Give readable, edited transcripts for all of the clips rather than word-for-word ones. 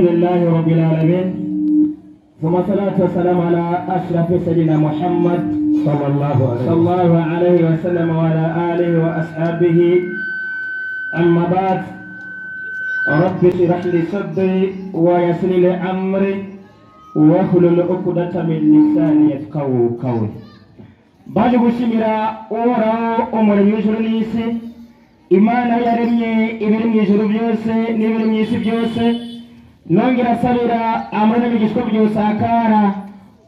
لله رب العالمين ثم الصلاة والسلام على أشرف سيدنا محمد صلى الله عليه وسلم وعلى آله وأصحابه. أما بعد، رب اشرح لي صدري ويسر لي أمري واحلل عقدة من لساني يفقهوا قولي. baje gushimira uhoraho umuremyi w'ijuru n'isi, imana yaremye ibiri mu ijuru byose n'ibiri mu isi byose, nongera asabira amahoro n'imigisha byose akara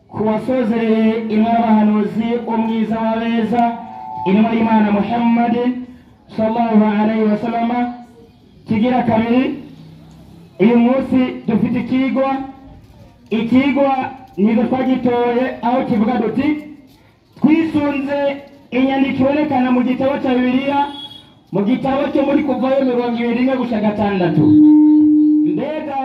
kuwasozereye intumwa y'abahanuzi umwiza w'abeza, intumwa y'Imana Muhammad sallallahu alaihi wasallam. Kigira kabiri, uyu munsi dufite ikigwa nizo twagitoye aho kivuga duti twisunze inyandiko ibonekana mu gitabo cya Bibiliya, mu gitabo cyo muri Kuvayo 21:6. Mbega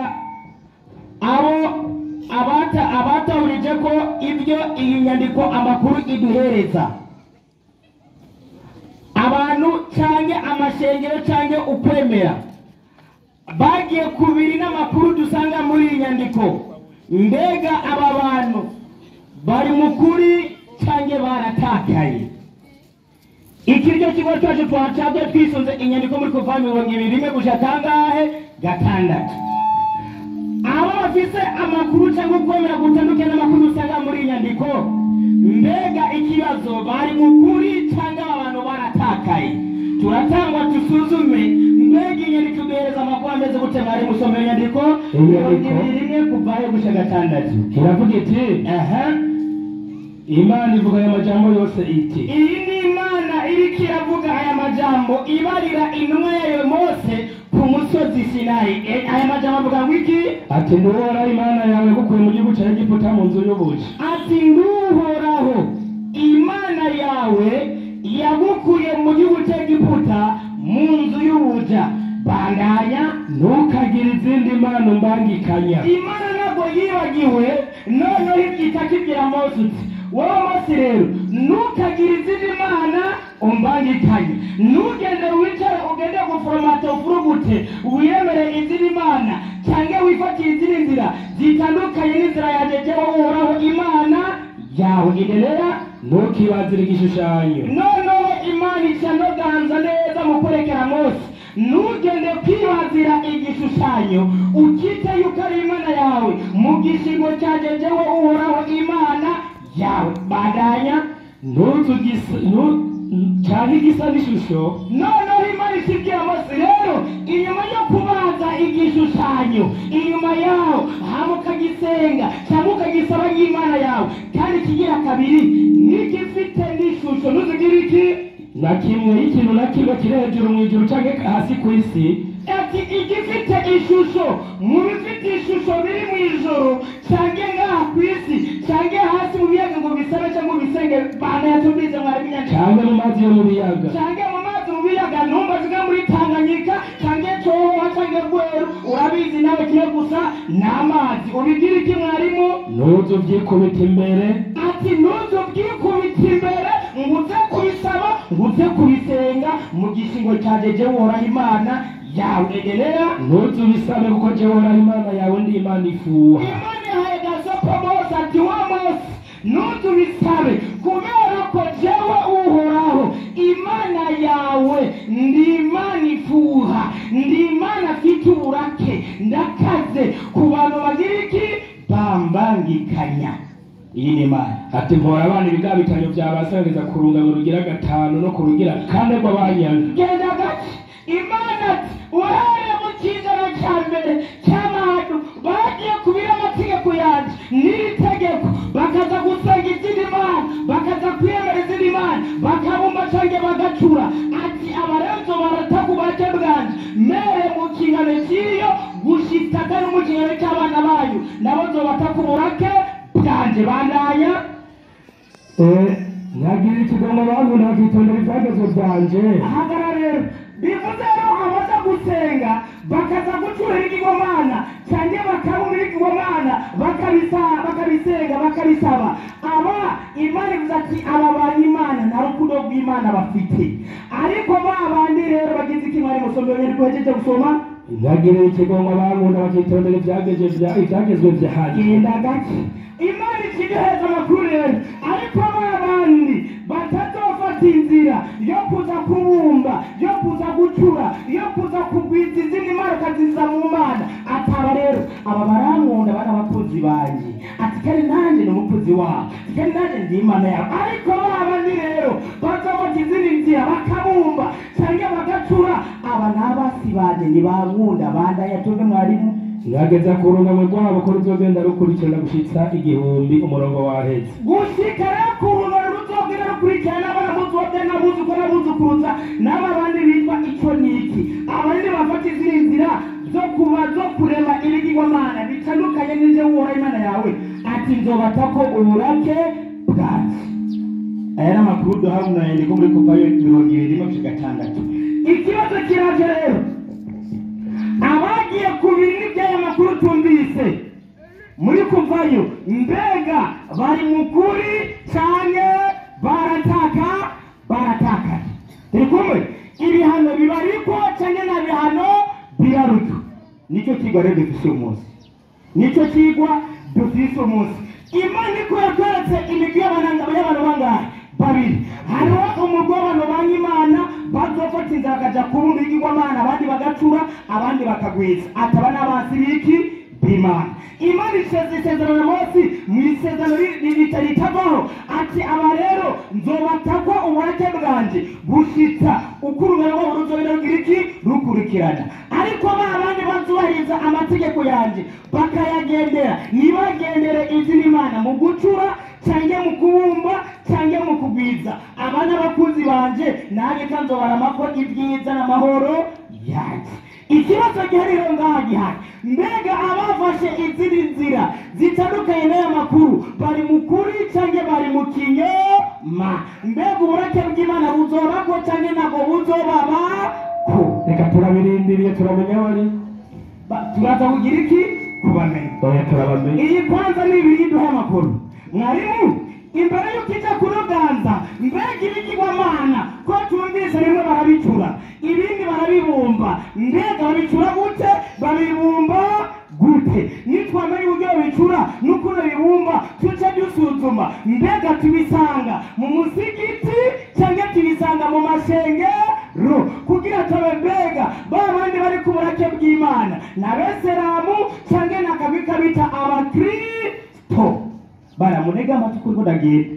abatahurije ko ibyo iyi nyandiko amakuru iduhereza, abantu cyangwa amashengero cyangwa ukwemera bagiye kubiri n'amakuru dusanga muri iyi nyandiko. Mbega aba bantu bari mukuri cyangwa baratakaye? Iki cyo kigo cyacu twacabye twisunze inyandiko muri Kuvayo 21:6. Abo bafise amakuru cyangwa kwemera gutandukanye n'amakuru usanga muri iyi nyandiko, mbega ikibazo bari mukuri cyangwa abantu baratakaye? Turatangwa tusuzume mbega inyandiko duhereza amakuru ameze gute. Mwari musome inyandiko Kuvayo 21:6 kiravuga iti Imana ivuga aya majambo yose iti. Iyi ni Imana iriko iravuga aya majambo ibarira intumwa yayo Mose ku musozi Sinayi. Aya majambo avuga ngo iki? Ati nduhoraho Imana yawe yagukuye mu gihugu cya Egiputa mu nzu y'ubuja. Ati nduhoraho Imana yawe yagukuye mu gihugu cya Egiputa mu nzu y'ubuja. Bandanya, ntukagire izindi mana umbangikanya. Imana ntabwo yibagiwe, noneho ibyita Mose uti wowe Mose rero ntukagire izindi mana umbangikanye. Ntugende wicare ugende guforomata ufurugute wiyemere izindi mana cyangwa wifatiye izindi nzira zitandukanye n'inzira yanjye jyewe uhoraho Imana yawe. Idenera ntukibazire igishushanyo. Noneho Imana icanoganza neza mu kurekera Mose, ntugende kwibazira igishushanyo ukite yuko ari Imana yawe mu gishingo cyanjye jyewe uhoraho Imana yawe. Bandanya, cyane igisa n'ishusho. Noneho Imana isibwira Mose rero, inyuma yo kubaza igishushanyo, inyuma yaho hama ukagisenga cyangwa ukagisaba y'Imana yawe. Kandi kigira kabiri, n'igifite n'ishusho ntuzigire iki na kimwe, ikintu na kimwe kiri hejuru mu ijuru cyangwa hasi ku isi. Ati igifite ishusho, mu bifite ishusho biri mu ijuru cyangwa ngaha ku isi cyangwa hasi mu biyaga ngo bisabe cyangwa bisenge. Bana yatubize mwari binyanja cyangwa mu mazi yo mu biyaga cyangwa mu mazi mu biyaga, ntumba ziga muri Tanganyika cyangwa Cyohoha cyangwa Rweru, urabizi nawe kiyo gusa n'amazi. Ubigira iki mwarimu? Nuzo byikubita imbere. Ati nuzo byikubita imbere nguze kubisaba nguze kubisenga mu gishingo cyanjye jyewe uhoraho Imana yawe. Egenera nuzo bisabe kuko jyewe uhoraho Imana yawe ndi Imana ifuha. Imana yahaye gasopo Mose ati wa Mose nuzo bisabe kubera ko jyewe uhoraho Imana yawe ndi Imana ifuha, ndi Imana afite uburake, ndakaze ku bantu bagira iki bambangikanya. Iyi ni Imana. Ati mpora abana ibigabitanyo byabasangeza ku rungano rugira 5 no ku rugira 4 rw'abanyanga. Genda gake. Imana ati uhereye mu cyizero cya mbere cy'abantu bagiye kubira amategeko yanjye n'iri tegeko, bakaza gusenga izindi mana, bakaza kwiyemera izindi mana, bakabumba cyangwa bagacura. Ati abarenzo barataku bake bwanjye mere mu kingano cy'iyo gushitaka no mu kingano cy'abana banyu nabo nzobataku burake bwanjye. Bandanya, ntagira ikigongo abantu ntakitondera ibyagezwe byanjye. Hagarara rero, bivuze rero abaza gusenga bakaza gucurira igigomana cyangwa bakabumira igigomana bakabisenga bakabisaba, aba Imana ivuze ati aba bantu Imana nta rukundo rw'Imana bafite. Ariko ba bandi rero bagize iki? Mwari musomye duhejeje gusoma ntagirire ikigongo abankunda bakitondera ibyagezwe byanjye. genda gake. Imana ikiduheza amakuru rero, ariko babandi batazofata inzira yo kuza kubumba, yo kuza gucura, yo kuza kugwiza izindi mana ukaziza mu mana, ataba rero aba barankunda bana abakozi banjye, ati kandi nanjye ni umukozi wabo, kandi nanjye ndi imana yabo. Ariko babandi rero bazofata izindi nzira bakabumba cyangwa bagacura, aba n'abasi banjye ntibankunda. Bandanya tuve mwarimu. Ngageza ku rungamwe rwabo ko ruzogenda rukurikirana gushitsa 1000 umurongo waheze. Gushika rero ku rungamwe ruzogenda rukurikirana n'abana buzukuruza n'abandi bitwa icyo niki. Abandi bafata izindi nzira zo kurema ibigirwamana bitandukanye n'ibyo wubaha Imana yawe, ati nzobatako uburake bwanjye. Aya ni amakuru duhawe n'ayandiko muri Kuvayo 20:6. Ikibazo kiraje rero, abagiye ku bintu by'aya makuru tumvise muri Kuvayo, mbega bari mu kuri cyane barataka? Turi kumwe? Ibihano bibariko cyane na bihano biraruta. Nicyo kigwa rero dufise umunsi, nicyo kigwa dufise umunsi. Imana iko yakweretse imigwi y'abantu bangahe? Babiri. Hariho umugwi w'abantu b'Imana bazofata inzira bakaja kubumba igirwamana, abandi bagacura, abandi bakagwiza. Ataba n'abasi biki b'Imana. Imana isezerano na Mose mu isezerano ritavaho, ati aba rero nzobatako uburake bwanjye gushitsa uko urugero rwabo ruzobera rugira iki rukurikirana. Ariko abandi bazubahiriza amategeko yanjye bakayagendera, nibagendere izindi mana mu gucura cyangwa mu kubumba cyangwa mu kugwiza, abana bakunzi banje nanjye kanzobaramako ibyiza n'amahoro yanjye. Ikibazo gihari rero ngaha gihari, mbega abafashe izindi nzira zitandukanye n'aya makuru bari mu kuri cyangwa bari mu kinyoma? Mbega uburake bw'Imana buzobako cyangwa ntabwo buzobabako? Reka turabirindiriye turamenya bari turaza kugira iki kubamenya. oya turabamenya. Iyi kwanza ni ibiri duha amakuru. Mwarimu, imbere y'ukijya kuruganza, mbega ibigirwamana ko tumvise rimwe barabicura ibindi barabibumba, mbega babicura gute? Babibumba gute? Nitwamenye uburyo babicura n'ukuntu babibumba tuce dusuzuma, mbega tubisanga mu musigiti cyangwa tubisanga mu mashengero, kugira tube mbega babandi bari ku burake bw'Imana n'abeseramu cyangwa nakabika bita abakristo. Baramunega amatwi kuri kodagenda.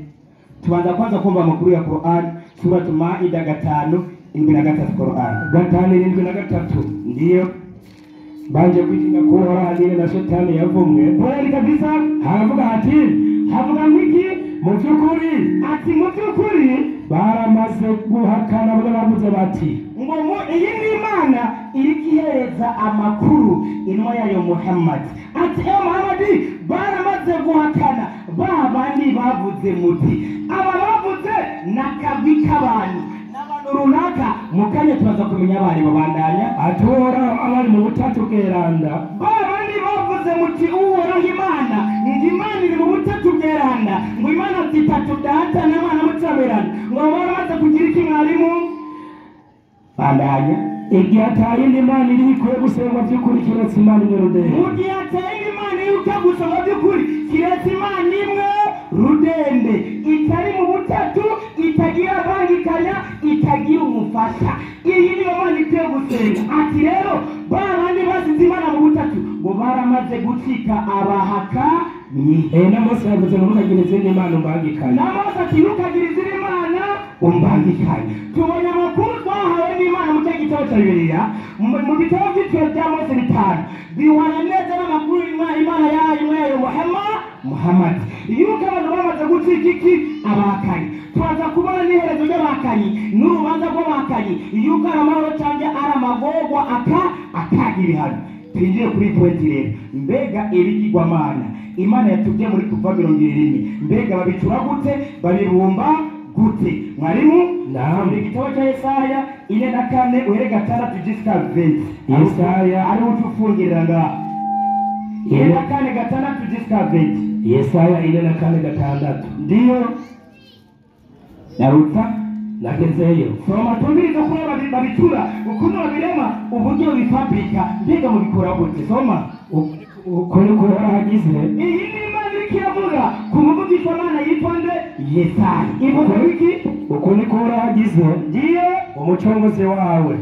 Tubanza kwanza kumva amakuru ya Qur'an, Suratu Maida 5:7 Qur'an 5:7. Ndiyo banje kwitinga ko harahanye na shetani yavumwe. Kweli kabisa. Havuga mwiki mu byukuri, ati mu byukuri baramaze guhakana bavuze bati ngo iyi ni Imana iri kihereza amakuru inwa yayo Muhammad. Ati Muhammad baramaze guhakana babandi bavuze muti, aba bavuze nakabwi k'abantu n'abantu runaka. Mukanya tubaza kumenya abari babandanya, atora abari mu butatu bweranda. Babandi bavuze muti uhoraho Imana ndi Imana iri mu butatu bweranda, ngo Imana zitatu data na Mwana mutaberana, ngo baramaze kugira iki mwarimu? Bandanya. Igihe ataye indi Mana iri ikwiye gusengwa by'ukuri kiretse Imana imwe rudende. Mu gihe ataye indi Mana iri ikwiye gusengwa by'ukuri kiretse Imana imwe rudende, itari mu butatu, itagira bangikanya, itagira umufasha. Iyi niyo Mana ikwiye gusenga. Ati rero babandi basize Imana mu butatu ngo baramaze gucika abahaka ni. Na Mose yavuze ngo ntukagire izindi Mana umbangikanye. Na Mose ati ntukagire izindi Mana umbangikanye. Tubonye amakuru twahawe n'Imana mu gitabo cya Bibiliya, mu bitabo by'itiro bya Mose 5 bihwana neza n'amakuru Imana yayo Muhammad. Yuko abantu bamaze gucika iki abakanyi. Twaza kubona n'iherezo ry'abakanyi n'urubanza rw'abakanyi, yuko ari amahoro cyangwa ari amagorwa akagira ibihano. Twinjiye kuri pointi rero, mbega ibigirwamana Imana yatubwiye muri Kuvayo 20, mbega babicura gute? Babibumba gute? Mwarimu, naam, igitabo cya Yesaya 4:4 uherega 6-20. Yesaya ari utufungirira ngaha 4:6-20. Yesaya 4:6. Ndiyo Naruta nagezeyo. soma tumvirize uko babicura ukuntu babirema uburyo bifabrika mbega mubikora gute soma uko niko hagize. iyi ni imana iriko iravuga ku muvugishwamana yitwa nde Yesaya ivuga iki uko niko hagize ndiye umucunguzi wawe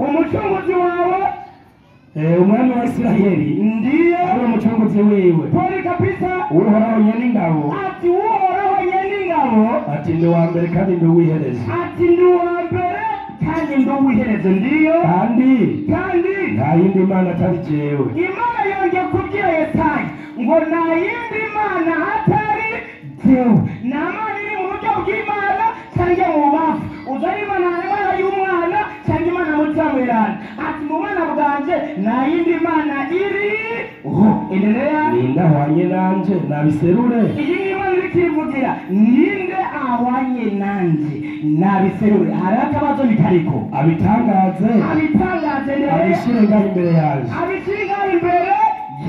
umwami wa Isiraheli ndiye ari umucunguzi wiwe pole kabisa uhoraho nyene ingabo ati uhoraho nyene ingabo ati ndi uwa mbere kandi ndi uw'iherezo ati ndi uwa mbere kandi ndi uw'iherezo ndiyo kandi nta yindi mana atari jewe. imana yongeye kubwira Yesaya ngo nta yindi mana atari jewe. nta mana iri mu buryo bw'imana cyangwa mu bubafu uzari imana y'umwana cyangwa imana mutamirana ati mu bana bwanje nta yindi mana iri endelea ninde ahwanye nanje nabiserure. iyi ni imana iri kwivugira ninde ahwanye nanje nabiserure. hari akabazo bikariko abitangaze abishire ngaho imbere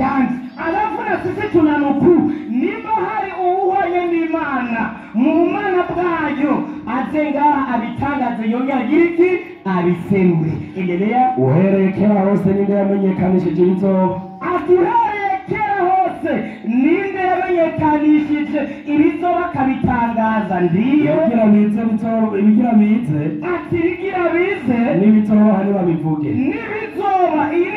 yanje alafu na sisi tunanuku nimba hari uwuhwanye n'imana mu bumana bwayo aze ngaha abitangaze yongera agira iki abiserure. endelea uhereye kera hose ninde yamenyekanishije ibizoba. ati uhereye kera hose ninde yamenyekanishije ibizoba akabitangaza ndiyo ibigira bize ati ibigira bize n'ibizoba ntibabivuge. n'ibizoba iyi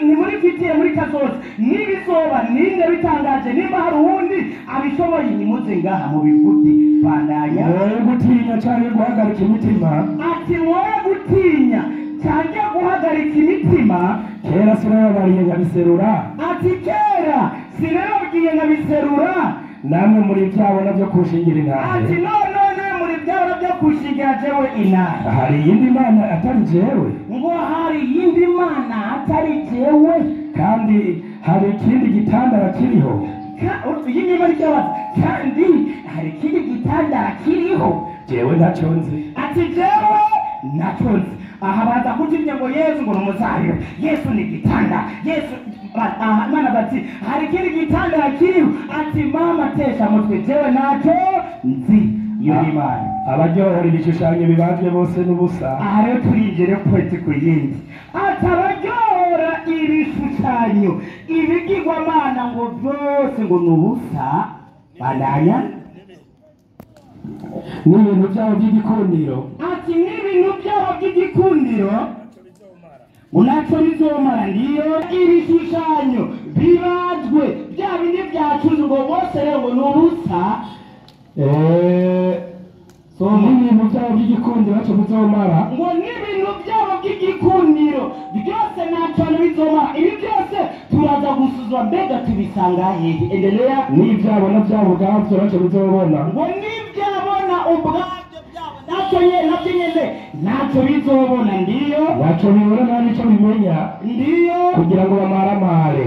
ni muri fitiye muri kazoza n'ibizoba ninde bitangaje nimba hari uwundi abishoboye nimuze ngaha mubivuge. bandanya wowe gutinya cyangwa guhagarika imitima. ati wowe gutinya cyangwa guhagarika imitima kera sinababariye nkabiserura. ati kera sinababwiye nkabiserura namwe muri byabo nabyo kushingira ati intare. none muri byabo byo kushingira jewe intare. hari iyindi mana atari jewe ngo hari iyindi mana atari jewe kandi hari ikindi gitandara kiriho. iyi ni imana ikibaza kandi hari ikindi gitandara kiriho jewe ntacyo nzi. ati jewe ntacyo nzi. aha baza kutimya ngo Yesu ngo n'umuzayo Yesu ni gitanda Yesu mana bati hari ikindi gitandara kiriho. ati mama tesha mutwe jewe ntacyo nzi. iyo ni imana abaryohora ibishushanyo bibajwe bose n'ubusa. aha rero turinjire kwezi ku yindi ati abaryohora ibishushanyo ibigirwamana ngo byose ngo ni ubusa. bandanya n'ibintu byabo by'igikundiro. ati n'ibintu byabo by'igikundiro ngo ntacyo bizomara. ndiyo ibishushanyo bibajwe bya bindi byacuze ngo bose rero ngo ni ubusa. n'ibintu byabo by'igikundiro ntacyo bizomara. ngo n'ibintu byabo by'igikundiro byose ntacyo bizomara. ibi byose turaza gusuzuma mbega tubisanga hehe. endelea n'ibyabo na byabo ubwabyo ntacyo bizobona. ngo n'ibyabona ubwabyo byabo ntacyo nyine ntacyo bizobona. ndiyo ntacyo bibona nta n'icyo bimenya ndiyo kugira ngo bamaramare.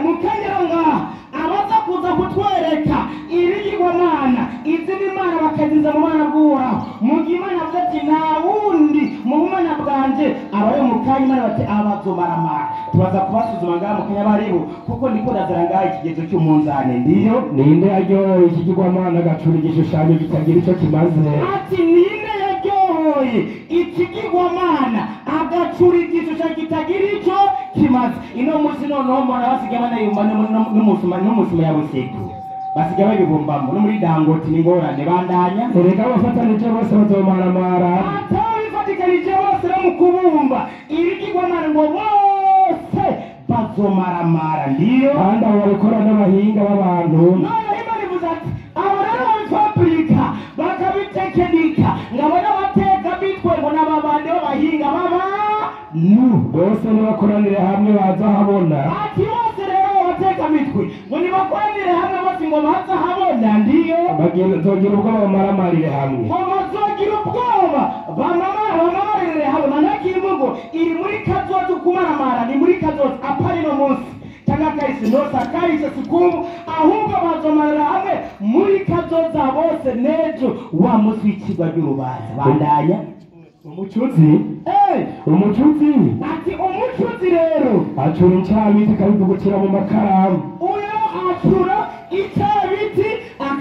mukagera ngaha abaza kuza kutwereka ibigirwamana izi ni imana bakaziza mu bana bw'uhoraho mu gihe imana avuga ati nta wundi mu bumana bwanje abayo mu kanya imana bati abazomaramara. tubaza kubasuzuma ngaha mu kanya baribo kuko ndiko ndazara ngaha ikigezo cy'umunzane. ndiyo ninde yaryohoye ikigirwamana agacura igishushanyo kitagira icyo kimaze. ati ninde yaryohoye ikigirwamana agacura igishushanyo kitagira icyo kimaze. ino munsi noneho mbona basigaye banayumva n'umusuma ya buseku basigaye babibumbamo no muri Dangote n'ingorane. bandanya erega abafatanije bose bazomaramara. atabifatikanije bose no mu kubumba ibigirwamana ngo bose bazomaramara. ndiyo kandi abo babikora n'abahinga b'abantu. noneho imana ivuze ati abo rero babifabrika bakabitekenika ngabo n'abateka bitwe ngo n'ababandi b'abahinga baba bose nibakoranire hamwe baza habona. ati bose rero bateka mitwe ngo nibakoranire hamwe bose ngo baza habona. ndiyo bazogira ubwoba bamaramarire hamwe. ngo bazogira ubwoba bamamarire hamwe. manake imvugo iri muri kazoza kumaramara ni muri kazoza apari no munsi cyangwa kahise nose akahise sikumu ahubwo bazomarira hamwe muri kazoza bose n'ejo wa munsi w'ikigwa ry'urubanza. bandanya umucuzi ati umucuzi rero acura incabiti akabivugutira mu makaramu. uyo acura icabiti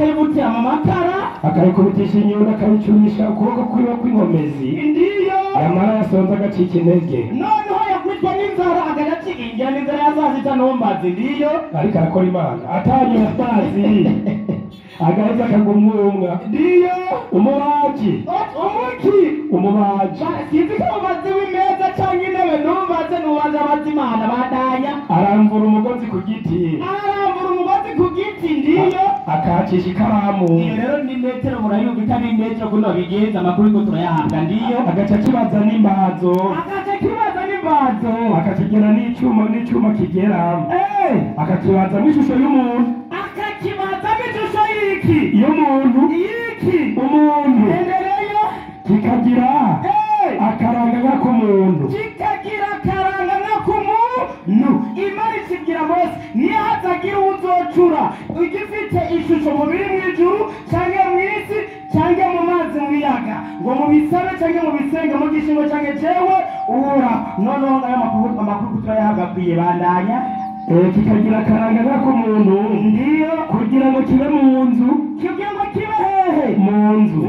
akayibutira mu makara akayikubitisha inyundo akayicurisha ukuboko kwiwe kw'inkomezi ndiyo yamara yasonze agacika intege noneho yakubitwa n'inzara agaca ingira n'inzara yazazita ntumbazi ndiyo ariko arakora imana atanyura amazi agaheza akagumwumwa ndiyo umubaji umubaji sinzi ko umubazi w'imeza cyangwa intebe ntumbaze nubaze abazimana badanya arambura umugozi ku giti ndiyo akacisha ikaramu iyo rero ni metero murayumva itari metero kuno bigenza amakuru yuko turayahabwa ndiyo agaca kibaza n'imbazo akakigera n'icuma kigera akakibazamo ishusho y'umuntu y'umuntu umuntu endereyo kikagira akaranga nk'ak'umuntu imana ikigira mose niyo hatagira uzocura igifite ishusho mu biri mu ijuru cyangwa mu isi cyangwa mu mazi mu biyaga ngo mu bisabe cyangwa mu bisenge mu gishingo cyangwa jewe uhura noneho ayo amakuru turayahagakwiye bandanya kikagira akaranga nk'ak'umuntu ndiyo kugira ngo kibe mu nzu hehe mu nzu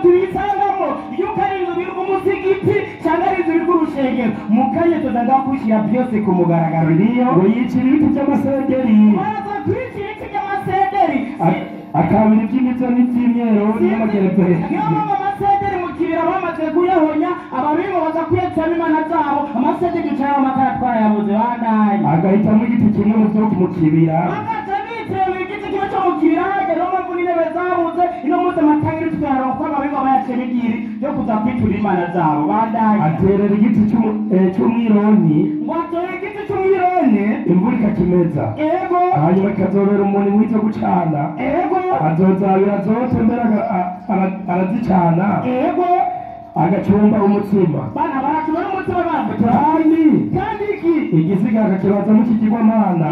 tuyisangamo yuko ari inzu biri umusigiti cyangwa ari inzu biri urusengero mu kanya tuzaga kwishyira byose ku mugaragaro ndiyo ngo yicira ibiti by'amasederi akabira iby'imico n'iby'imyero n'amagereveri niyo mpamvu amasederi mu kibira bamaze kuyahonya ababingo baza kuyacamo imana zabo amasederi ducayeho amakara twarayabuze bandanye agahitamo igiti kimwe mu byo mu kibira igiti kimwe cyo mu kibira hagera mpamvu n'intebe zabuze ino munsi amatangiri tukayaronka kuko ababingo bayacemo igiri yo kuza kwitura imana zabo bandanye aterera igiti cy'umwironi ngo atere igiti cy'umwirone imvura ikakimeza ego hanyuma ikazobera umuntu w'icyo gucana ego azozabira zose mbere arazicana ego agacumba umutsima bana baracumba umutsima kandi iki igisiga akakibazamo ikigirwamana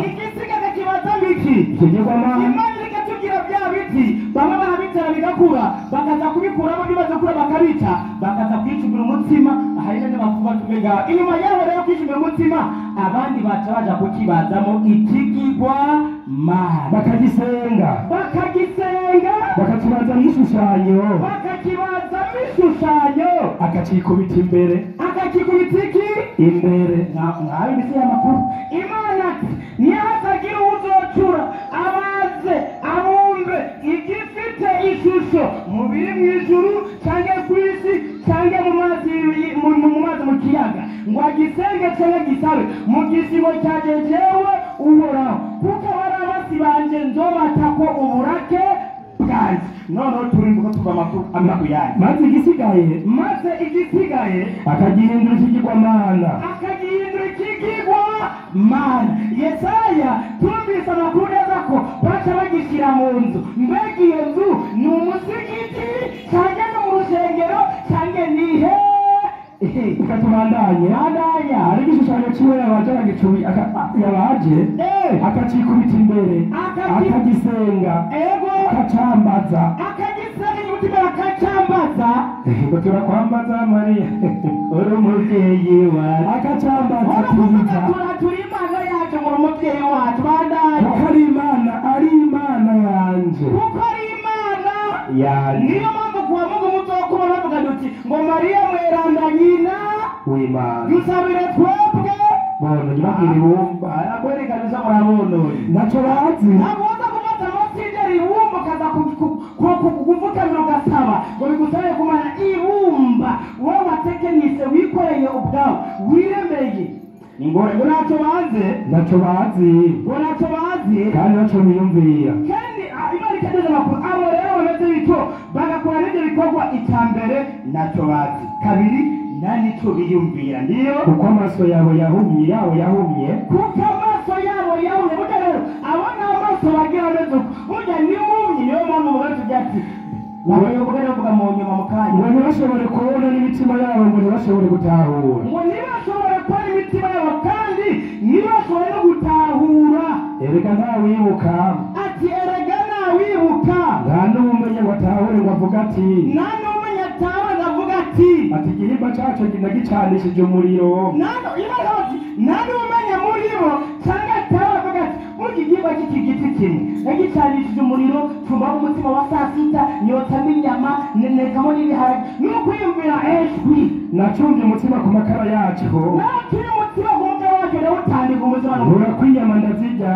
ikigirwamana imana ikatubwira bya biti bamwe barabitera bigakura bakaza kubikuramo bimaze kura bakabica bakaza kwicumira umutsima hari nende bakuba tumega inyuma yaho rero kwicumira umutsima abandi baca baja kukibazamo ikigirwamana bakagisenga bakakibazamo ishushanyo akakikubita imbere imbere nkaho imisi y'amakuru imana ati ntihatagira uzocura abaze abumve igifite ishusho mu biri mu ijuru cyangwa ku isi cyangwa mu mazi mu kiyaga ngo agisenge cyangwa gisabe mu gisigo cya jejewe uhoraho kuko bari abasi banje nzobata ko uburake bwanjye noneho turimbuka tuva amakuru yanjye maze igisigaye akagihindura ikigirwamana Yesaya tumvise amakuru neza ko baca bagishyira mu nzu mbega iyo nzu ni umusigiti cyangwa ni urusengero cyangwa ni ihe ikatubandanya ari igishushanyo kiwe yabaje yabaje akakikubita imbere akagisenga akacambaza ngo turakwambaza Mariya uri umubyeyi wacu akacambaza turi imana yacu ngo umubyeyi wacu bandanye kuko ari imana yanje niyo mpamvu kuwa Mungu muto wo kuba bavuga duti ngo Mariya mweranda nyina w'Imana dusabire twebwe bono nyibagire ibumba arakwereka neza murabono naco bazi ntabwo uza gufata amasinderi ibumba ukaza kuvukamira ugasaba ngo bigusabe kumara ibumba wowe watekenise wikoreye ubwawe wiremeye ingore ngo ntacyo bazi kandi ntacyo biyumvira kandi imana ikageza amakuru abo rero bameze bityo bagakora n'ibyo bikorwa icya mbere ntacyo bazi kabiri nta n'icyo biyumvira niyo kuko amaso yabo yahumye burya rero abo ni amaso bagira ameze uko burya ni mumye niyo mpamvu ubona tujya ati bavuga mu nyuma mu kanya ngo ntibashobore kubona n'imitima yabo ngo ntibashobore gutahura ngo ntibashobore kubona imitima yabo kandi ntibashobore no gutahura erega ntawibuka ati erega ntawibuka nta n'umenya ngo atahure ngo avuga ati ati igihimba cyacu nagicanishije umuriro nta n'umenya muri bo cyangwa atawe avuga ati burya igihimba cy'iki giti kimwe nagicanishije umuriro tumbaho umutima wa saa sita nyotsamo inyama nenekamo n'ibiharage n'ukwiyumvira eshwi nacumvye umutima ku makara yaco nawe turi umutima ku mutwe wacu ndawutandika umuzima urakw'inyama ndazirya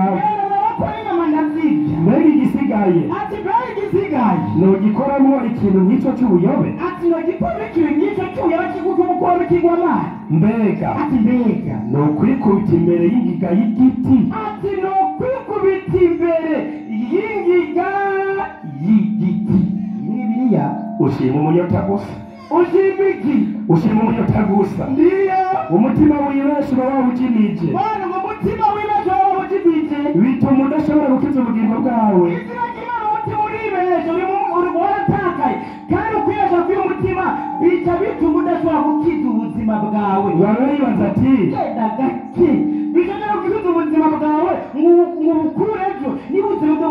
mbega igisigaye ati mbega igisigaye nogikoramwo ikintu nk'ico c'ubuyobe ati nogikora ikintu nk'ico c'ubuyobe kigukora kigwa amazi mbega ati mbega nokwikubita imbere y'ingiga y'igiti ati nokwikubita imbere y'ingiga y'igiti nibiya ushima umunyota gusa ushima iki ushima umunyota gusa ndiyo umutima wibesha uba wawujimije bana ngo umutima wibesha uba wawujimije bituma udashobora gukiza ubugingo bwawe izina ry'Imana umutima uribesha uri waratakaye kandi ukwibesha kw'uyu mutima bica bituma udashobora gukiza ubuzima bwawe warayibaza ati genda gake bishobora gukiza ubuzima bwawe ngo ubukure ejo niba ubuzima bwo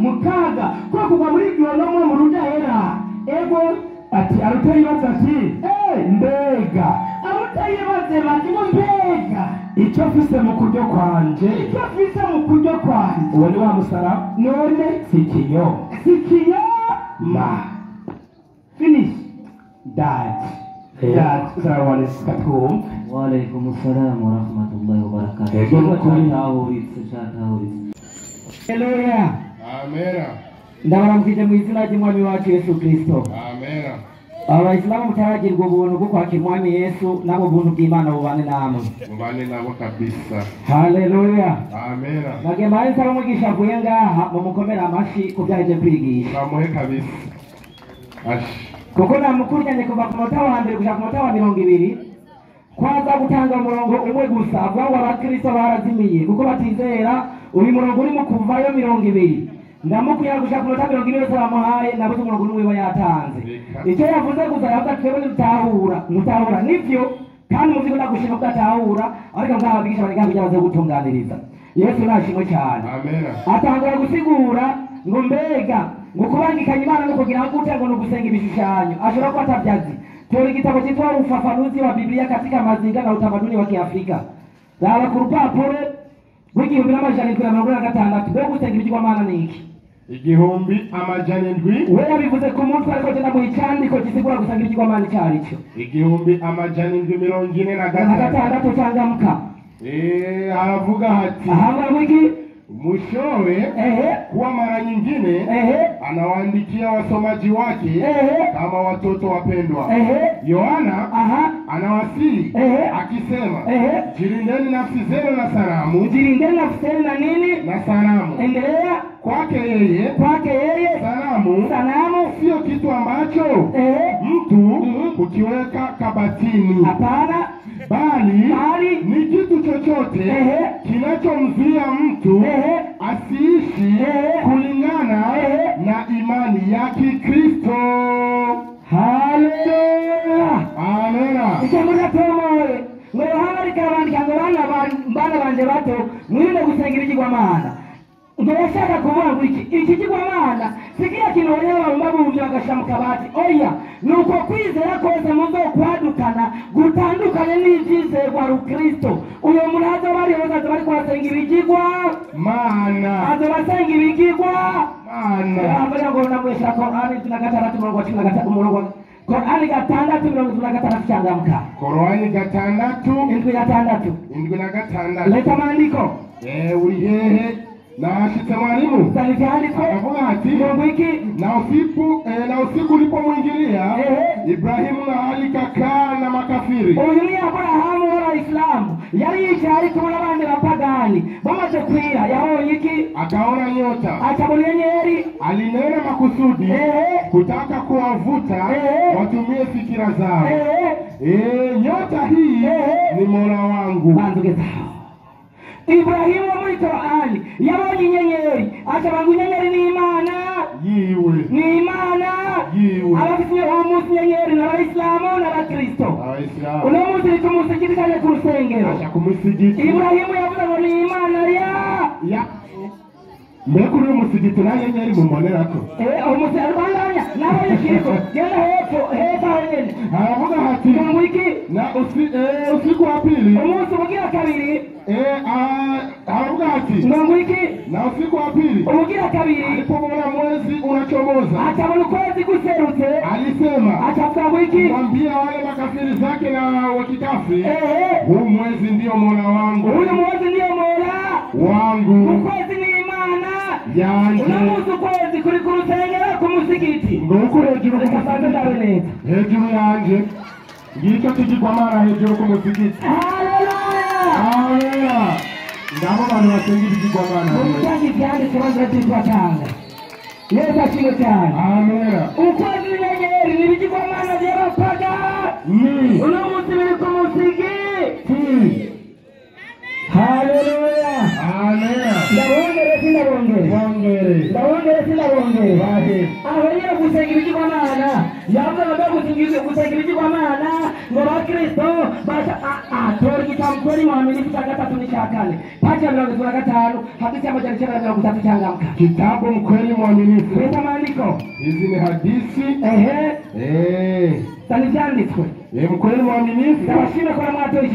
mukaga ko kugwa muri gihonomo mu rudahera ego ati arutayibaza ati mbega arutayibaze bati ngo mbega icyo mfise mu kuryo kwanje icyo mfise mu kuryo kwanje uwo ni wa musara none si ikinyoma finish dad zarabone katwumve وعليكم السلام ورحمة الله وبركاته. Haleluya. Amena. Ndabaramukije mu izina ry'Umwami wacu Yesu Kristo. Amena. Abayisilamu mutaragirwa ubuntu bwo kwakira Umwami Yesu nabo buntu bw'Imana bubane namwe. Mubane nabo kabisa. Haleluya. Amena. Nagemba nsaba umugisha avuye ngaha mu mukomera amashi kubyaje kwigisha. Bamuhe kabisa. Ashi. Kuko namukurikiranye kuva ku munota wa mbere gushika ku munota wa 200 kwaza gutanga umurongo umwe gusa avuga ngo abakristo barazimiye kuko batizera uyu murongo urimo kuvayo 200 ndamukwiye gushaka ku munota 200 yose bamuhaye nabuze umurongo umwe we yatanze icyo yavuze gusa yavuga twebwe mutahura nivyo kandi muzi ko ndagushima kudatahura ariko ngaha bigisha bari ngaha baze gutunganiriza Yesu nashimwe cyane Amena. atangura gusigura ngo mbega ngo kubangikanya Imana no kugira gute ngo no gusenga ibishushanyo ashobora kuba atabyazi tora igitabo cyitwa ufafanuzi wa Biblia katika mazingira na utamaduni wa Kiafrika raba ku rupapuro rw'igihumbi n'amajana 746 bwo gusenga ibigirwamana ni iki Igihumbi amajana indwi we yabivuze ku mutwe ariko tena mu icandiko gisigura gusenga ibigirwamana cyari cyo igihumbi amajana indwi 46 changamka aravuga hati ahavuga wiki mwishowe kuwa mara nyingine anawaandikia wasomaji wake kama watoto wapendwa. Yohana anawasihi akisema jilindeni nafsi zenu na sanamu. Jilindeni nafsi zenu na nini? Na sanamu. Endelea. Kwake yeye sanamu sio kitu ambacho mtu kukiweka kabatini. Hapana. Bali ni kitu chochote kinachomzuia mtu asiishi kulingana na imani ya Kikristo. Haleluya. Amena. Icyamura tomoye ngo Yohana rikabandika ngo bana banje bato mwirinde gusenga ibigirwamana. Ngo yashaka kuvuga ngo iki kigwamana sikia kinolea bambabumbye bagasha mu kabati oya nuko kwizera kose muzo kwadukana gutandukanye n'ibyizerwa rukristo uyo murazo bari hoza bari kwasenga ibigirwa mana azo basenga ibigirwa mana abana ngo namwesha Qur'ani tunagatara tumurongo tunagatara murongo Qur'ani gatandatu mirongo tunagatara cyangwa Qur'ani gatandatu indwi na gatandatu leta maandiko uri hehe nashitse mwalimu akavuga ati na usiku ulipomwingilia Ibrahimu na alikakaa na makafiri. Uyu ni Abrahamu w'Abayisilamu yari yicaye kumwe n'abandi bapagani bamaze kwira yabonye iki? Akaona nyota, akabona inyenyeri, alinena makusudi kutaka kuwavuta watumie fikira zao. Nyota hii ni Mola wangu. Bandugeza Ibrahimu muri Qur'ani yabonye inyenyeri akabanga inyenyeri ni Imana yiwe ni Imana yiwe abafite umunsi inyenyeri n'Abayisilamu n'Abakristo uno munsi ni kumusigiti kaje ku rusengero kumusigiti Ibrahimu yavuga ngo ni Imana ya mbega uri umusigiti na nyenyeri mumonerako umuserwandanya nawe yashiriko genda hepfo aho nyene haravuga hati mungu iki na usiku wa pili umunsi ubugira kabiri haravuga hati mungu iki na usiku wa pili ubugira kabiri alipomwona mwezi unachomoza atabona ukwezi guserutse alisema atavuga iki mwambia wale makafiri zake na wakikafiri huu mwezi ndio mola wangu uyu mwezi ndio mola wangu ukwezi ni imana yanje unamuzi ukwezi kuri ku rusengero ku musigiti nguko hejuru reka mbanze ndabe neza hejuru yanje ngicyo kigirwamana hejuru ku musigiti haleluya ngabo abantu basenga ibigirwamana umutangi byanditse banza byitwatanga yesu ashimwe cyane amena ukwezi n'inyenyeri n'ibigirwamana by'abapaga uno munsi biri ku musigiti haleluya amena ndabongere sinabongere aho nyine gusenga ibigirwamana yavugaga gusenga ibigirwamana ngo bakristo tora igitabo kuri muhamini cya gatatu n'icya kane paji ya 35 hadithi ya 133 changamka kitabu mkweli mwaminifu leta maandiko hizi ni hadithi zanditswe mkweli mwaminifu ndabashimira ko namwatoye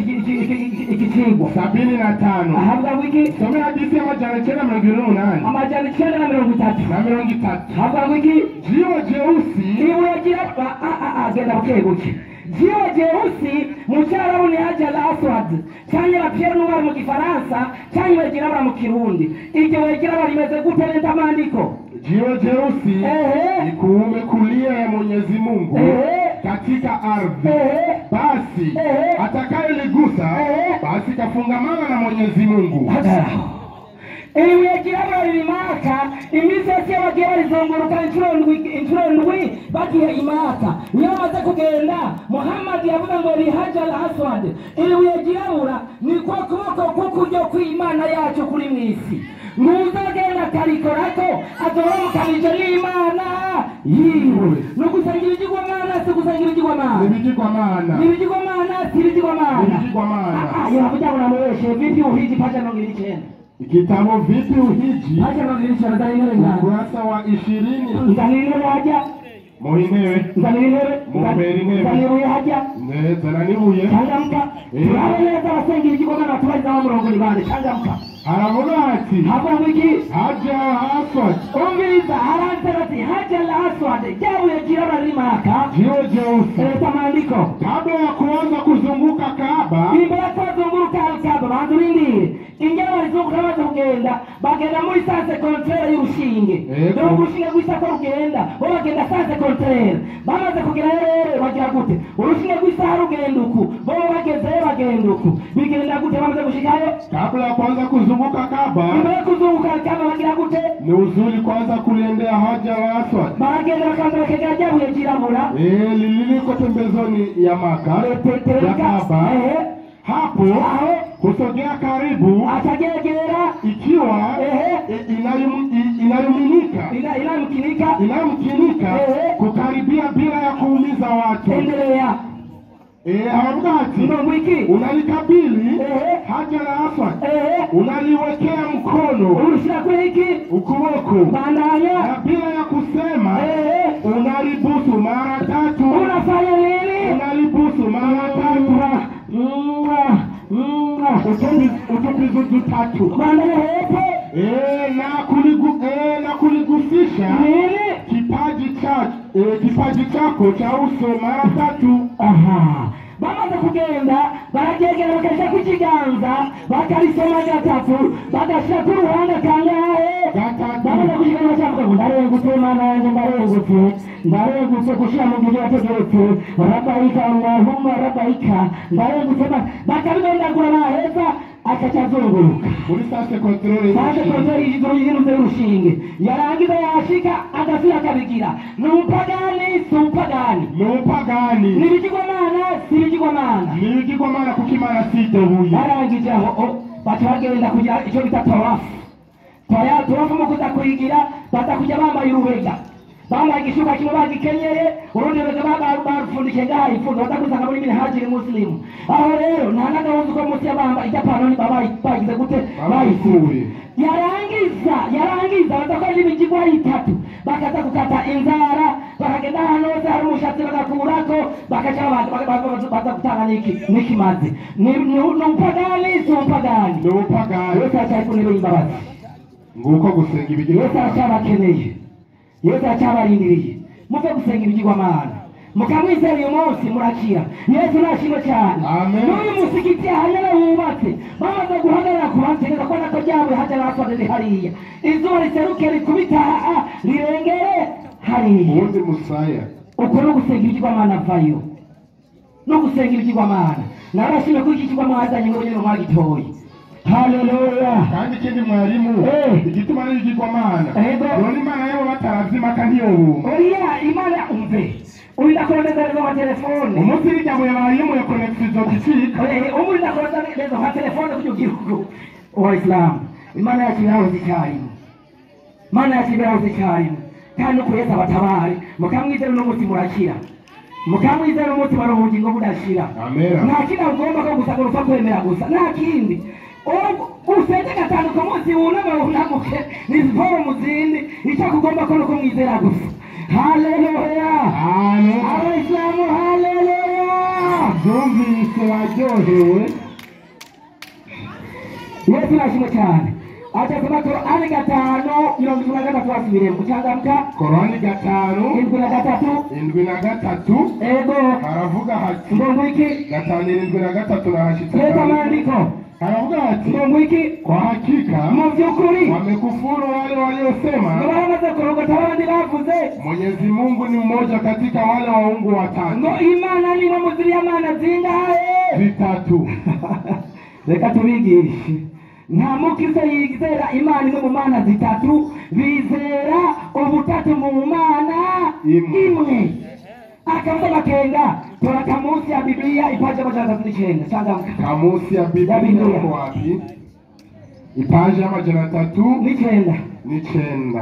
iki kigwa 75 ahabwa wiki some hadithi ya 928 amajana 933 ahabwa wiki jiwe jeusi iwe yagira genda bukebuke jiwe jeusi mu cyarabu ni Hajar al-Aswad cyangwa la Pierre Noire mu Gifaransa cyangwa wegirabura mu Kirundi iryo wegirabura rimeze gute leta maandiko jiwe jeusi ni kuume kulia ya Mwenyezi Mungu katika ardhi basi atakayeligusa basi kafungamana na Mwenyezi Mungu iwe kirabura rimaka imisozi y'abagiye barizunguruka inshuro ndwi bagiye imaka niyo bamaze kugenda Muhammad yavuga ngo ni Hajar al-Aswad iwe kirabura ni kwa kuboko kukuryo kw'Imana yacu kuri mwisi nuzagenda karikorako azoramukanije n'Imana yiwe no gusangira igigwamana si gusangira igigwamana yavuga ngo namweshe vipi uhiji paja 29 Kitabu vipi uhiji paja 29 ukurasa wa 20 ndanile haja muhinewe ndanile haja zananibuye changamka turaboneza basengira igigwamana tubaza wa murongo ni bande changamka haravuga ati havuga iki Hajar al-Aswad umviriza haranze ati Hajar al-Aswad jawe kirabura rimaka jiwe jeusi leta maandiko kabla ya kuanza kuzunguka Kaaba imbere ya kuzunguruka Kaaba bandurindire ingero balizunguka baza kugenda bagenda muri sanse contraire y'urushinge no urushinge rw'isako rugenda bo bagenda sanse contraire bamaze kugera rero bagira gute urushinge rw'isaha rugenda uku bo bagenda uku bigenda gute bamaze gushikayo kabla ya kuanza kuzunguka Kaaba imbere ya kuzunguka Kaaba bagira gute ni uzuri kwanza kuliendea Hajar al-Aswad bagenda bakaza bakegera jabuye kirabura lililiko pembezoni ya Maka ya Kaaba hapo kusogea karibu atagegera ikiwa inayumkinika kukaribia bila ya kuumiza watu. Endelea. Haravuga ati unalikabili Hajar al-Aswad unaliwekea mkono urushira kuri iki ukuboko bandanya na bila ya kusema unalibusu mara 3 unafanya nini unalibusu mara 3 utupizu 3 bandanya hepo na kuligusisha nini kipaji chako cha uso mara 3. bamaze kugenda baragegera bakasha ku kiganza bakarisoma gatatu bagashira ku ruhande kangahe bamaze kugenda bashaka ngo ndarengutse mana yanjye ndarengutse gushira mu gihe yategeretse rabaika Allahumma rabaika ndarengutse bakabigondagura baheza akachazunguruka muri sase control y'ijuru y'urushinge yarangiza yashika agasira kabigira n'upagani nibigirwamana kuko Imana sitebuye barangije aho batagenda kugira icyo bita tawafu mu kuza kuyigira batakuja bambaye urubega bambaye igishuka kimwe bagikenyeye urundi rubega barufundike ngaha ifundo batakusanga muri minhajiri muslimu aho rero nta n'agahuzu ko munsi y'abamba ijapano bagize gute bayisuye yarangiza ibyigwa itatu bakaza gukata inzara bakagenda ahantu hose hari umushatsi bagakurako bakaca baza gutanga n'ikimazi ni umupagani si umupagani ni ubupagani. Yesu aracyari ku ntebe y'imbabazi nguko gusenga Yesu ibigirwamana. aracyabakeneye Yesu aracyabarindiriye muve gusenga ibigirwamana mukamwizera uyu munsi murakira Yesu nashimwe cyane. Amen. N'uyu musigiti hanyana wubatse bamaze guhagarara ku bategeka ko nako ryawe hajya bakoze hariya izuba riseruke rikubita rirengere hariya ubundi musaya uko no gusenga ibigirwamana vayo no gusenga ibigirwamana narashimye ko iki kigwa mwazanye ngo nyine mwagitoye. Haleluya. kandi ikindi mwarimu igituma ari ibigirwamana Ego. none imana yabo bataravyimaka ntiyobumva. Oya imana umve urinda kurondereza kwa telefone umunsi iryamuye barayimuye konekisizo gicika. urinda kurondereza kwa telefone ku gihugu waislamu imana yacu irahoze icyarimwe imana yacu irahoze icyarimwe kandi uko Yesu abatabare mukamwizera n'umunsi murakira mukamwizera n'umunsi baronka ubugingo budashira. Amen. Nta kindi ugomba ko gusa ngo upfa kwemera gusa nta kindi usenge gatanu ku munsi wunama wunamuke ni siporo mu zindi icyo kugomba ko nuko mwizera gusa. Haleluya. Amen. Abayisilamu haleluya. Byumvise baryohewe. Yesu nashimwe cyane. Acha kuna Qur'ani 5:23 wasubiremo kuchangamka. Korani 5:23 7:3 ego haravuga hati ndongo iki 5:23 na hashitse leta maandiko haravuga hati ndongo iki kwa hakika mu by'ukuri wamekufuru wale waliosema bamaze kurogota abandi bavuze Mwenyezi Mungu ni mmoja katika wale waungu watatu. ngo imana ni mu z'Imana zingahe Zitatu. reka tubigishe nta mukristo yizera imana imwe mu mana zitatu bizera ubutatu mu mana imwe. Akavuga bakenga tora kamusi ya Biblia ipaje amajana 39 changamka. Kamusi ya Biblia iko wapi? Ipaje amajana 39.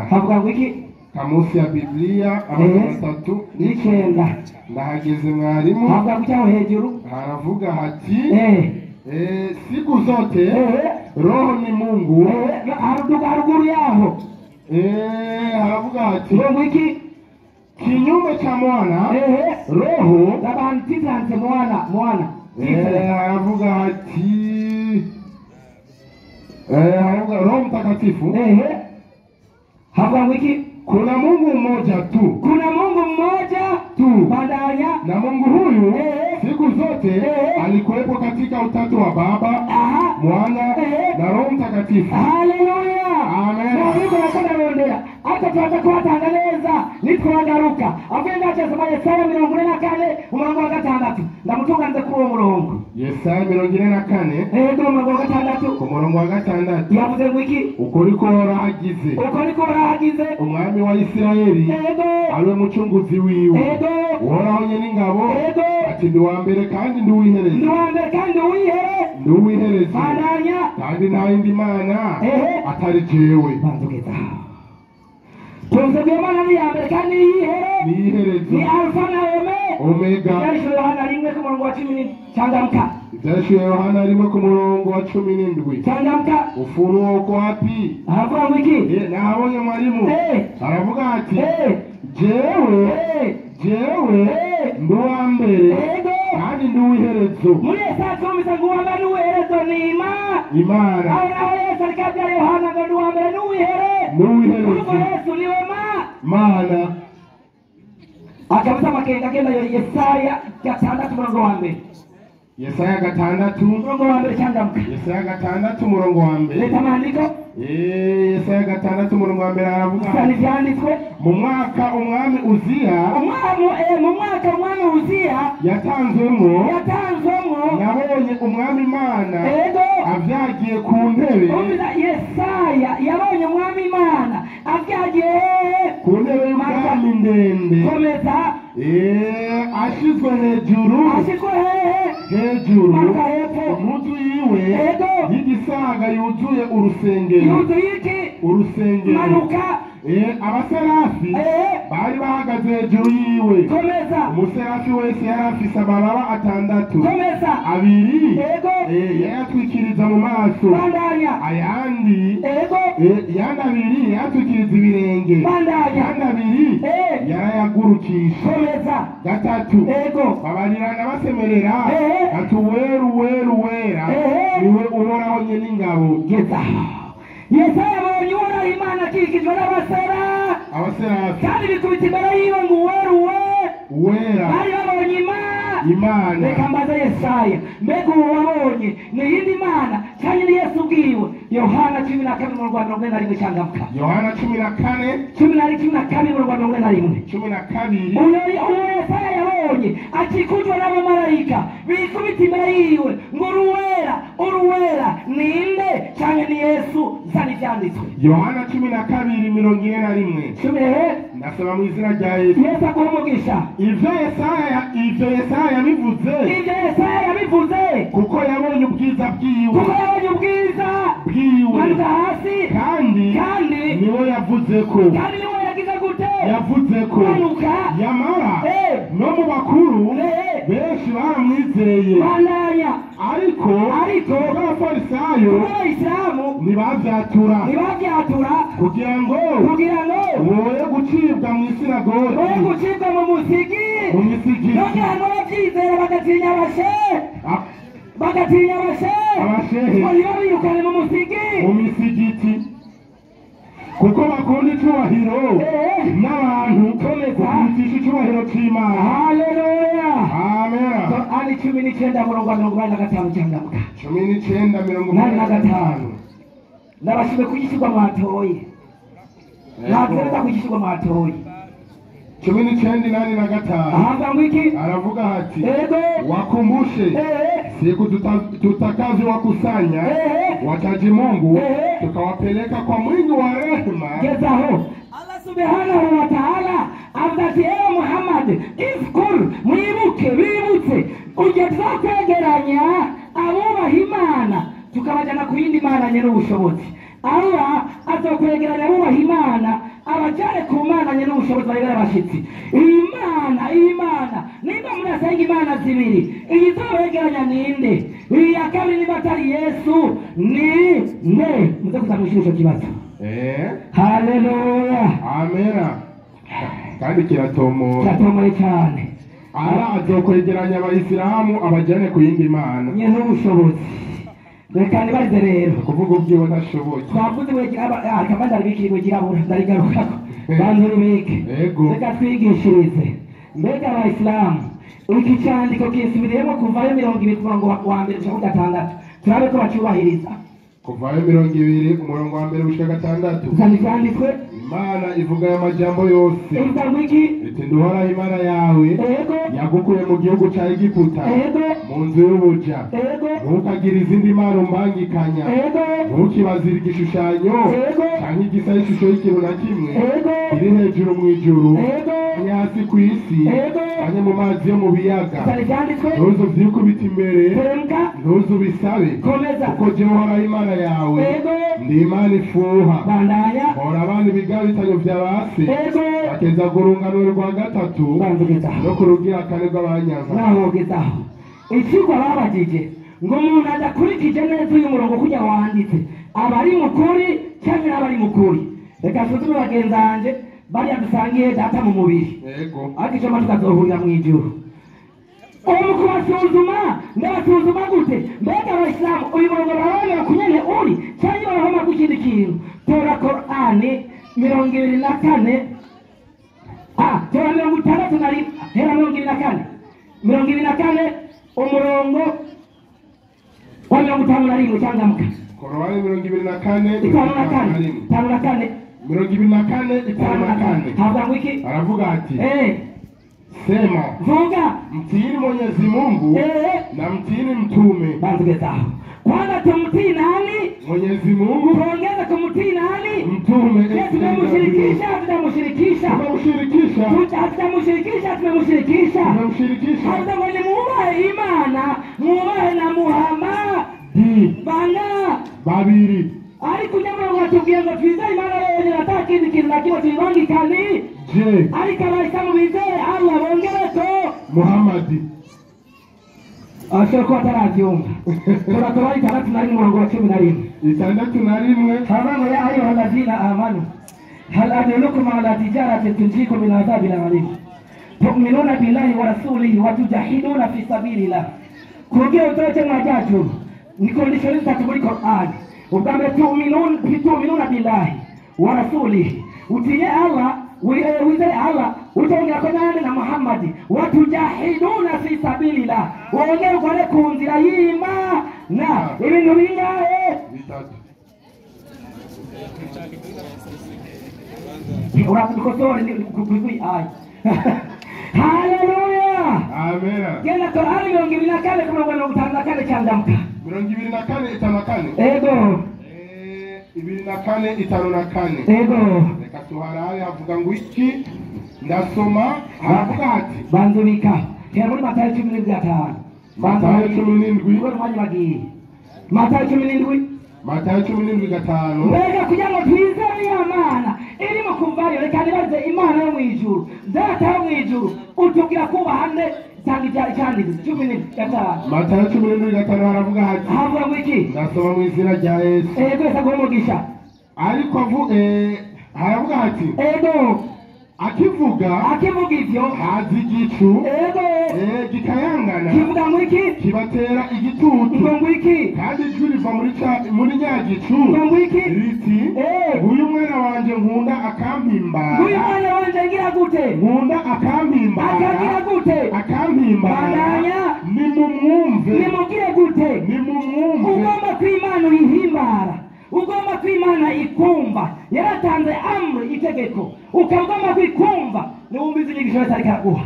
Havuga ngo iki? Kamusi ya Biblia amajana 39. Ndahageze mwarimu. Havuga ngo cyaho hejuru. Haravuga hati siku zote roho ni Mungu. Haruguru yaho. Haravuga hati ngo iki? Kinyume cha mwana roho labantizanze mwana haravuga hati haravuga Roho Mtakatifu havuga ngo iki? kuna Mungu mmoja tu. Kuna Mungu mmoja tu. Badanya na Mungu huyu siku zote alikuwepo katika utatu wa Baba, Mwana na Roho Mtakatifu. Haleluya. Amen. Mungu anakwenda hata tuatakwatanga neza nitwagaruka avuga cyasoma Yesaya 44 umurongo wa 6 ndamutunganze kuri uwo murongo. Yesaya 44 umurongo wa 6 ku murongo wa 6 yavuze ngo iki? uko niko rahagize umwami wa Isirayeli ariwe mucunguzi wiwe uhoraho nyene ingabo ati ndi wa mbere kandi ndi uwihereza kandi nta yindi mana atari jewe. Tunzebye Imana ni ya mbere kandi niyihereza ni Alfa na Omega. Ibyahishuriwe Yohana 1 ku murongo wa 10 changamka. Ibyahishuriwe Yohana 1 ku murongo wa 17 changamka. Ufunuo uko wapi? Havuga ngo iki? Nahabonye mwarimu aravuga ati jewe ndi uwa mbere kandi ndi uwiherezo. Muri Yesaya tumisa ngo uwa mbere ni uwiherezo ni Imana. Aho Yesu alikabya Yohana ngo ndi uwa mbere ni uwiherezo. Yesu niwe Mana. Akabuza makenga agenda Yesaya 6 murongo wa mbere. Yesaya 6 murongo wa mbere changamka. Yesaya 6 murongo wa mbere. Leta maandiko. Yesaya 6 murongo wa mbere aravuga Sani vyanditswe mu mwaka umwami Uzia yatanzwemo nabonye umwami Imana avyagiye ku ntebe. Yesaya yabonye umwami Imana avyagiye ku ntebe y'ubwami ndende. Komeza ashizwe hejuru impuzu yiwe y'igisaga yuzuye urusengero. Manuka abaserafi bari bahagaze hejuru yiwe. komeza Umuserafi wese yari afise amababa atandatu. komeza Abiri ego yayatwikiriza mu maso, bandanya ayandi ego yandi abiri yayatwikiriza ibirenge, bandanya yandi abiri yarayagurukisha. komeza Gatatu ego babarirana basemerera ati uweru weru wera niwe uhoraho nyene ingabo. geza Yesaya abonye uhoraho Imana akikijwe n'abasera Abaserafi kandi bikubita imbere yiwe ngo uweru uwera bari babonye Imana. reka mbaze Yesaya, mbega uwo wabonye ni iyindi Mana cyangwa ni Yesu ubwiwe? Yohana 12 mu Rwanda 41 cyangamuka. Yohana 14 12 mu Rwanda 41. 12 uwo Yesaya yabonye akikujwe n'abamarayika bikubita imbere yiwe ngo uruwera ninde cyangwa ni Yesu zani byanditswe. Yohana 12:41 ndasaba mu izina rya Yesu. Yesu aguha umugisha. Ivyo Yesaya yabivuze kuko yabonye ubwiza bwiwe manuka hasi kandi niwe yavuze ko yagize gute yavuze ko manuka yamara no mu bakuru benshi baramwizeye bandanya ariko abafarisayo Abayisilamu ntibavyatura kugira ngo woye gucibwa mu isinagogi woye gucibwa mu musigiti no cyangwa babyizera bagatinya abashehe ntibabirukane mu misigiti kuko bakunda icyubahiro n'abantu kurutisha icyubahiro cy'Imana. Haleluya. Amen. Ani 19:45 cyangamuka 19:45 ndabashime kugishyirwa mwatoye ntabwo kugishyirwa mwatoye 19:45 ahavuga ngo iki? aravuga ati wakumbushe siku tutakazowakusanya wachaji Mungu tukawapeleka kwa mwingi wa rehema. Gezaho Allah subhanahu wa ta'ala avuga Muhammad ifkur bibutse uje tuzakwegeranya abubaha Imana tukabajana ku yindi Mana nyene ubushobozi. Allah azokwegeranya abubaha Imana abajane ku Mana nyene ubushobozi bagera bashitsi. Imana nimba murasenga Imana zibiri izobegeranya ninde? Iya kabiri niba atari Yesu ninde? Muze kuzamushira kibazo. Haleluya. Amena. Kandi kiratomoye cyane. Allah azokwegeranya abayisilamu abajane ku yindi Mana nyene ubushobozi. Reka nibarize rero kuvuga ubwiwe ntashoboye. Twavuze akamanda bikirwe girabura ndarigaruka bantu rubike. Reka twigishirize mbega abayisilamu iki cyandiko kisubiriyemo kuvayo 20 umurongo wa 1 gushika 6 turabe ko bacyubahiriza. Kuvayo 20 umurongo wa 1 gushika 6 zanditswe Imana ivuga aya majambo yose iti nduhoraho Imana yawe yagukuye mu gihugu cya Egiputa mu nzu y'ubuja ntukagire izindi mana umbangikanya ntukibazire igishushanyo cyangwa igisa ishusho y'ikintu na kimwe kiri hejuru mu ijuru kiri hasi ku isi kanye mu mazi yo mu biyaga ntuzu vyikubita imbere ntuzu bisabe kuko jewe uhoraho Imana yawe ndi Imana ifuha hora abana ibigabitanyo vya base bateza urungano rwa gatatu no kurugira kane rw'abanyaza nahogezaho ikigwa babajije ngo umuntu adakurikije neza uyu murongo kujya wanditse abari mukuri cyangwa abari mukuri. Reka tuzume bagenzanje bariya dusangiye data mu mubiri ariko icyo matu kazohurira mu ijuru. Ndabasuzuma gute? Mbega abayisilamu uyu murongo barabona kunyene uri cyangwa barahoma kukindi kintu? Tora Qur'ani 24 tora 64 hera 24 umurongo wa 51 cyangamuka Qur'ani 24 havuga ngo iki? aravuga ati sema vuga mtiini Mwenyezi Mungu na mtiini mtume. Bantugezaho kwanza tumtii nani? Mwenyezi Mungu. Tuongeze kumtii nani? Mtume. Tumemshirikisha tumemshirikisha hata mwenye mubahe Imana mubahe na Muhammad bana babiri ariko unyamara watubwiye ngo twizere imana yonyine atakindi kintu na kimwe tuyibangikani je ariko abahisamu bizere Allah bongereko Muhammadi ashobora kuba atarabyumva turakora 6:11 6:11 haramu ya ayuha alladhina amanu hal adullukum ala tijaratin tunjikum min adhabin alim tu'minuna billahi wa rasulihi wa tujahiduna fi sabilillah kugira utoche mwajatu ni condition tatu muri Qur'an ubwambere tu'minuna billahi wa rasulihi utiye Allah wizere Allah utongera ko nani na Muhammad watujahiduna fi sabilillah wongera ukore ku nzira y'Imana ibintu bingahe bitatu urakukosora ni kukuzui ai haleluya amen genda Qur'ani 24:54 changamka 24:54 ego 24:54 ego reka tuharaye havuga ngo iki ndasoma havuga ati banzubika kera muri Matayo 17 Matayo 17 ngo mwanya bagiye Matayo 17 Matayo 17:5 mbega kugira ngo twizere Imana irimo kuvayo reka nibaze Imana yo mwijuru data yo mwijuru utubwira kubaha nde cyanditse 17:5 Matayo 17:5 haravuga hati havuga ngo iki ndasoma mu izina rya Yesu twese agumugisha ariko haravuga hati ego akivuga ivyo hazi igicu ego gikayangana kivuga ngo iki kibatera igitutu ngo iki kandi ijwi riva muri nyagicu ngo iki riti uyu mwana wanje nkunda akampimbara uyu mwana wanje ngira gute nkunda akampimbara akagira gute akampimbara nimumwumve nimugire gute nimumwumve ugomba kw'Imana uyihimbara ugomba kw'Imana ikumva yaratanze amri itegeko ukagomba kwikumva niwumvize inyigisho yose ariko araguha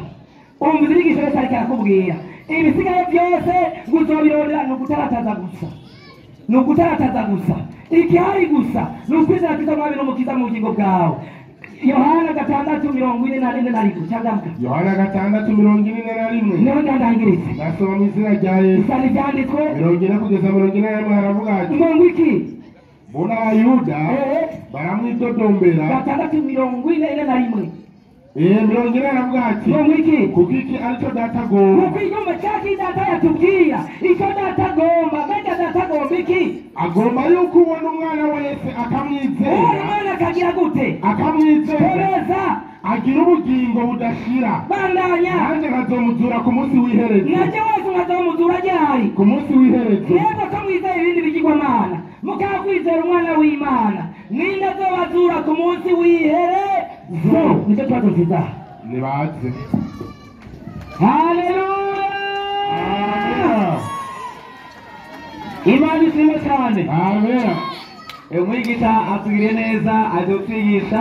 umvize inyigisho yose ariko arakubwira ibisigaye byose nguzobirondera ni ugutarataza gusa ikihari gusa ni ukwizera Kristo mwami n'umukiza mu bugingo bwawe Yohana 6:44 changamka Yohana 6:41 niho ndangiritse nasoma mu izina rya Yesu isani byanditswe 40-41 haravuga ati ngo iki bona Abayuda baramwidodombera 6:41 mirongo ine aravuga ati ngo iki kuko iki aricyo data agomba kuko inyuma cyaki data yatubwira icyo data agomba mbega data agomba iki agomba yuko ubona umwana wese akamwizera umwana akagira gute akamwizera komeza agira ubugingo budashira bandanya nanjye nkazomuzura ku munsi w'iherezo nanjye wese nkazomuzura ryari ku munsi w'iherezo neza ko mwizera ibindi bigirwamana mukakwizera umwana w'Imana ninde azobazura ku munsi w'iherezo nicyo kibazo nziza nibaze haleluya Imana ishimwe cyane amen umwigisha atubwire neza adutwigisha